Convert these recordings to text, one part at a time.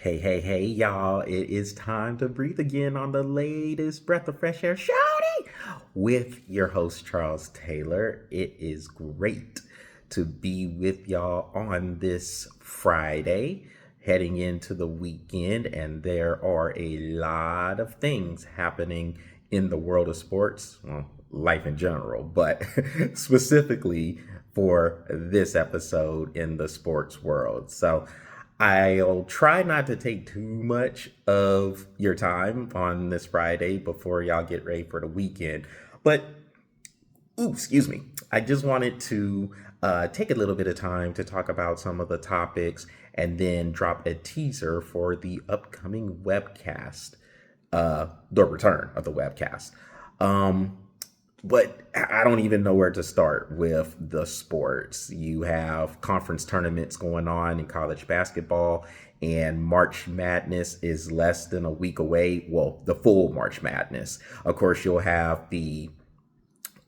Hey, y'all. It is time to breathe again on the latest breath of fresh air, Shortie, with your host, Charles Taylor. It is great to be with y'all on this Friday, heading into the weekend, and there are a lot of things happening in the world of sports, well, life in general, but specifically for this episode in the sports world. So, I'll try not to take too much of your time on this Friday before y'all get ready for the weekend. But, excuse me. I just wanted to take a little bit of time to talk about some of the topics and then drop a teaser for the upcoming webcast, the return of the webcast. Um, but I don't even know where to start with the sports. You have conference tournaments going on in college basketball, and March Madness is less than a week away. Well, the full March Madness. Of course, you'll have the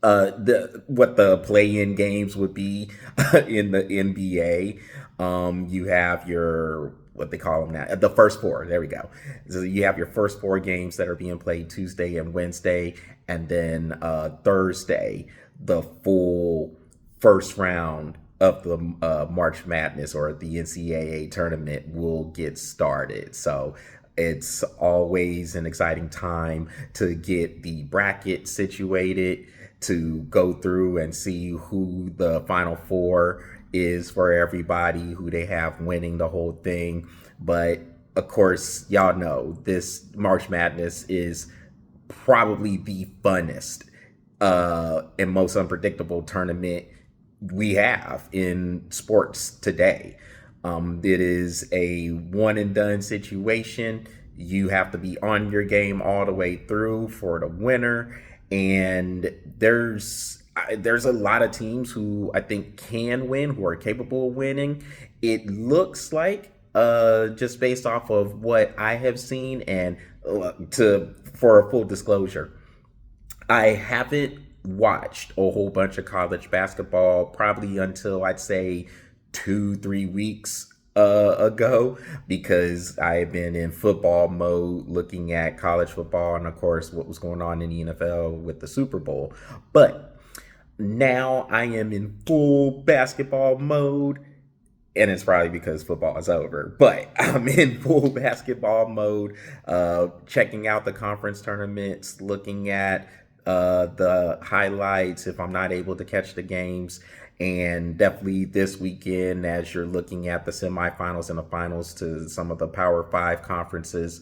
what the play-in games would be in the NBA. You have your what they call them now, the first four. There we go. So you have your first four games that are being played Tuesday and Wednesday, and then Thursday, the full first round of the March Madness or the NCAA tournament will get started. So it's always an exciting time to get the bracket situated, to go through and see who the final four is for everybody, who they have winning the whole thing. But of course, y'all know this March Madness is probably the funnest and most unpredictable tournament we have in sports today. It is a one and done situation. You have to be on your game all the way through for the winner. And there's a lot of teams who I think can win, who are capable of winning. It looks like just based off of what I have seen, and to for a full disclosure, I haven't watched a whole bunch of college basketball probably until I'd say 2, 3 weeks ago, because I have been in football mode looking at college football and, of course, what was going on in the NFL with the Super Bowl. But now I am in full basketball mode, and it's probably because football is over. But I'm in full basketball mode, checking out the conference tournaments, looking at the highlights if I'm not able to catch the games. And definitely this weekend, as you're looking at the semifinals and the finals to some of the Power Five conferences,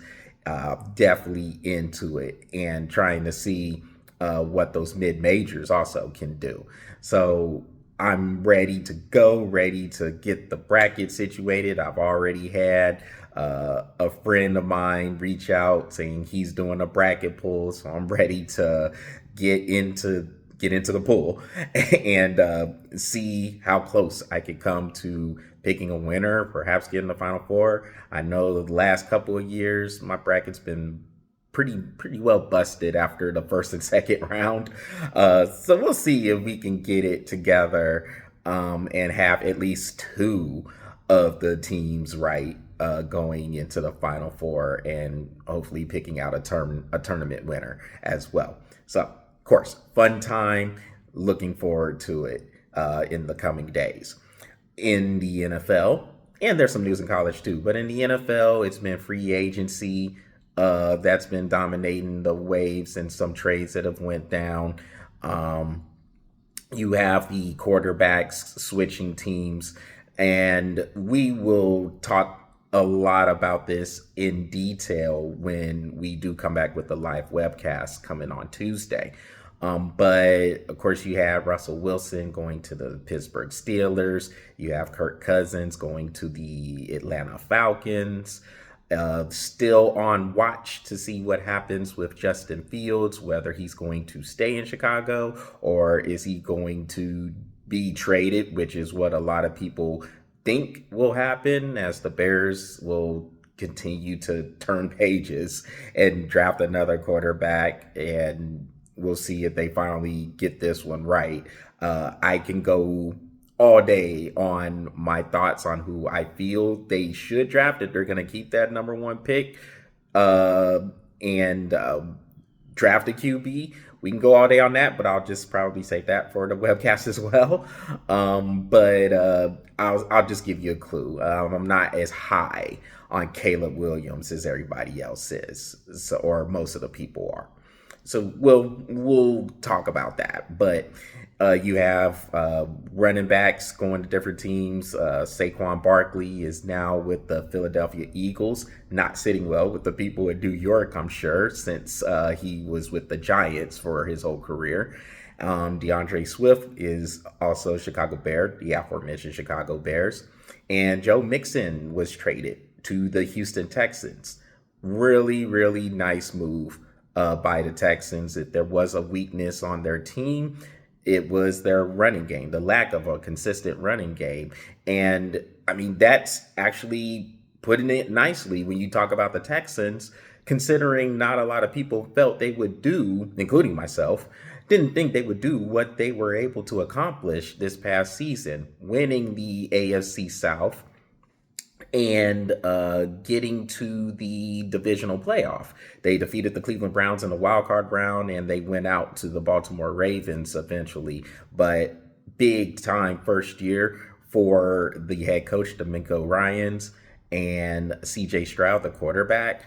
definitely into it and trying to see what those mid majors also can do. So I'm ready to go, ready to get the bracket situated. I've already had a friend of mine reach out saying he's doing a bracket pool, so I'm ready to get into the pool and see how close I could come to picking a winner, perhaps getting the final four. I know the last couple of years my bracket's been pretty well busted after the first and second round. So we'll see if we can get it together and have at least two of the teams right going into the final four, and hopefully picking out a tournament winner as well. So, of course, fun time. Looking forward to it in the coming days. In the NFL, and there's some news in college too, but in the NFL, it's been free agency that's been dominating the waves, and some trades that have went down. You have the quarterbacks switching teams, and we will talk a lot about this in detail when we do come back with the live webcast coming on Tuesday. But of course, you have Russell Wilson going to the Pittsburgh Steelers. You have Kirk Cousins going to the Atlanta Falcons. Still on watch to see what happens with Justin Fields, whether he's going to stay in Chicago or is he going to be traded, which is what a lot of people think will happen, as the Bears will continue to turn pages and draft another quarterback, and we'll see if they finally get this one right. I can go all day on my thoughts on who I feel they should draft if they're going to keep that number one pick uh, and draft a QB. We can go all day on that, but I'll just probably save that for the webcast as well. But I'll just give you a clue. I'm not as high on Caleb Williams as everybody else is, so, or most of the people are. So we'll talk about that. But you have running backs going to different teams. Saquon Barkley is now with the Philadelphia Eagles, not sitting well with the people in New York, I'm sure, since he was with the Giants for his whole career. DeAndre Swift is also Chicago Bear, the aforementioned Chicago Bears. And Joe Mixon was traded to the Houston Texans. Really, really nice move by the Texans. If there was a weakness on their team, it was their running game, the lack of a consistent running game. And I mean, that's actually putting it nicely when you talk about the Texans, considering not a lot of people felt they would do, including myself, didn't think they would do what they were able to accomplish this past season, winning the AFC South and getting to the divisional playoff. They defeated the Cleveland Browns in the wild card round, and they went out to the Baltimore Ravens eventually. But big time first year for the head coach, D'Amico Ryans, and C.J. Stroud, the quarterback.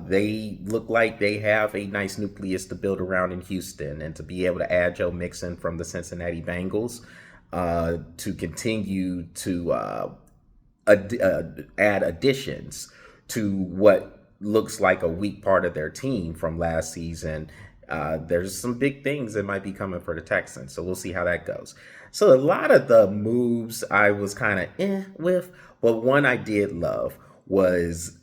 They look like they have a nice nucleus to build around in Houston, and to be able to add Joe Mixon from the Cincinnati Bengals to continue to add additions to what looks like a weak part of their team from last season. There's some big things that might be coming for the Texans, so we'll see how that goes. So a lot of the moves I was kind of with, but one I did love was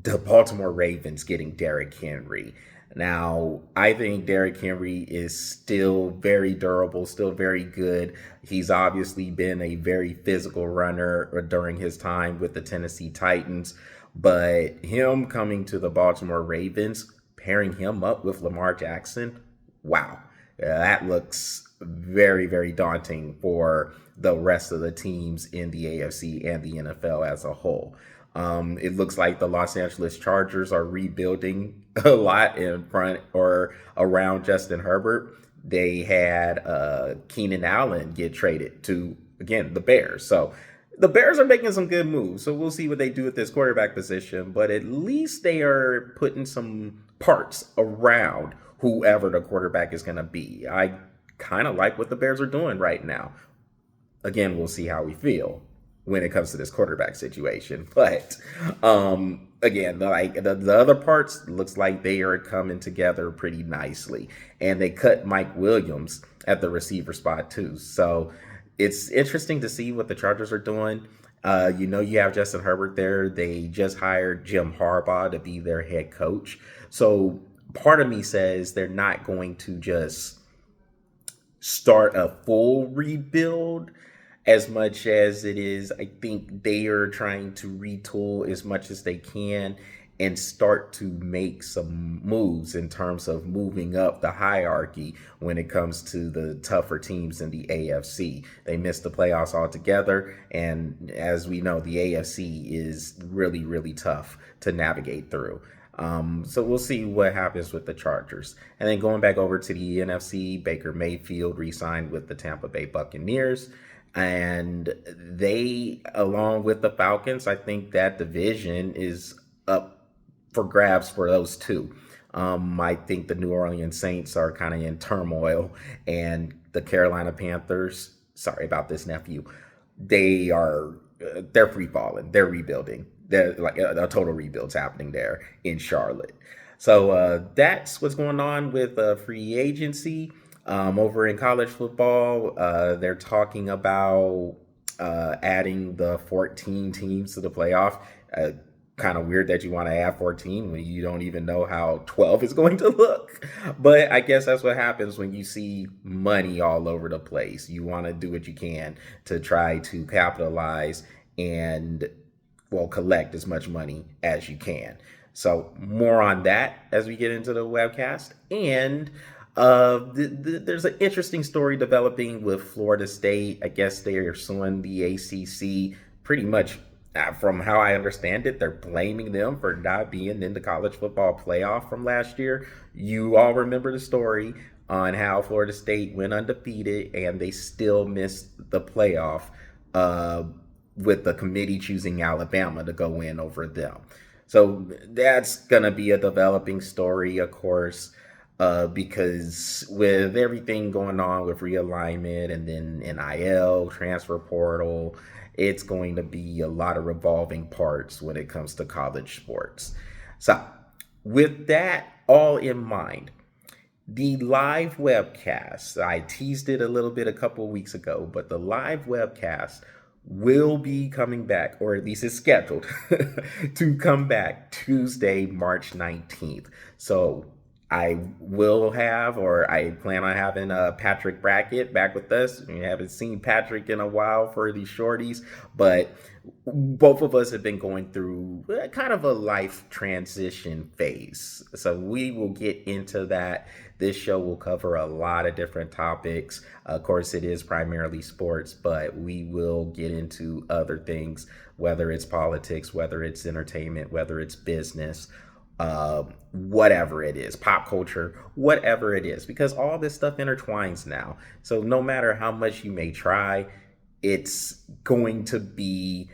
the Baltimore Ravens getting Derrick Henry. Now, I think Derrick Henry is still very durable, still very good. He's obviously been a very physical runner during his time with the Tennessee Titans, but him coming to the Baltimore Ravens, pairing him up with Lamar Jackson, wow, that looks very, very daunting for the rest of the teams in the AFC and the NFL as a whole. It looks like the Los Angeles Chargers are rebuilding a lot in front or around Justin Herbert. They had Keenan Allen get traded to, again, the Bears. So the Bears are making some good moves. So we'll see what they do at this quarterback position. But at least they are putting some parts around whoever the quarterback is going to be. I kind of like what the Bears are doing right now. Again, we'll see how we feel when it comes to this quarterback situation. But again, the other parts looks like they are coming together pretty nicely. And they cut Mike Williams at the receiver spot too. So it's interesting to see what the Chargers are doing. You have Justin Herbert there. They just hired Jim Harbaugh to be their head coach. So part of me says they're not going to just start a full rebuild as much as it is. I think they are trying to retool as much as they can and start to make some moves in terms of moving up the hierarchy when it comes to the tougher teams in the AFC. They missed the playoffs altogether, and as we know, the AFC is really, really tough to navigate through. So we'll see what happens with the Chargers. And then going back over to the NFC, Baker Mayfield re-signed with the Tampa Bay Buccaneers. And they, along with the Falcons, I think that division is up for grabs for those two. I think the New Orleans Saints are kind of in turmoil, and the Carolina Panthers, sorry about this, nephew, they're free falling. They're rebuilding. They're like a total rebuild's happening there in Charlotte. So that's what's going on with free agency. Over in college football, they're talking about adding the 14 teams to the playoff. Kind of weird that you want to add 14 when you don't even know how 12 is going to look. But I guess that's what happens when you see money all over the place. You want to do what you can to try to capitalize and, well, collect as much money as you can. So more on that as we get into the webcast. And There's an interesting story developing with Florida State. I guess they are suing the ACC pretty much. From how I understand it, they're blaming them for not being in the college football playoff from last year. You all remember the story on how Florida State went undefeated and they still missed the playoff, uh, with the committee choosing Alabama to go in over them. So that's going to be a developing story, of course, because with everything going on with realignment and then NIL, transfer portal, it's going to be a lot of revolving parts when it comes to college sports. So, with that all in mind, the live webcast, I teased it a little bit a couple of weeks ago, but the live webcast will be coming back, or at least it's scheduled to come back Tuesday, March 19th. So I will have, or I plan on having Patrick Brackett back with us. We haven't seen Patrick in a while for these shorties, but both of us have been going through kind of a life transition phase. So we will get into that. This show will cover a lot of different topics. Of course, it is primarily sports, but we will get into other things, whether it's politics, whether it's entertainment, whether it's business, whatever it is, pop culture, whatever it is, because all this stuff intertwines now. So no matter how much you may try, it's going to be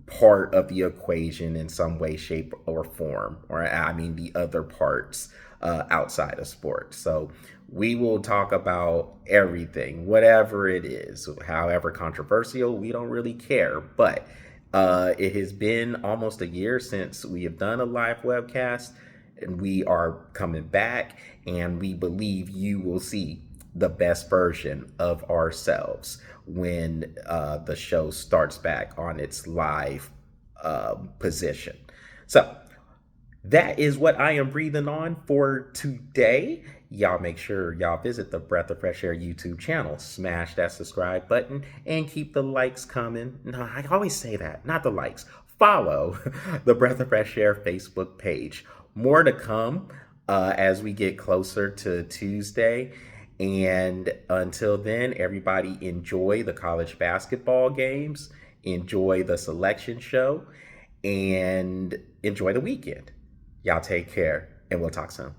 part of the equation in some way, shape, or form, or I mean, the other parts outside of sports. So we will talk about everything, whatever it is, however controversial, we don't really care. But it has been almost a year since we have done a live webcast, and we are coming back, and we believe you will see the best version of ourselves when the show starts back on its live position. So that is what I am breathing on for today. Y'all make sure y'all visit the Breath of Fresh Air YouTube channel, smash that subscribe button, and keep the likes coming. No, I always say that, not the likes. Follow the Breath of Fresh Air Facebook page. More to come as we get closer to Tuesday. And until then, everybody enjoy the college basketball games, enjoy the selection show, and enjoy the weekend. Y'all take care, and we'll talk soon.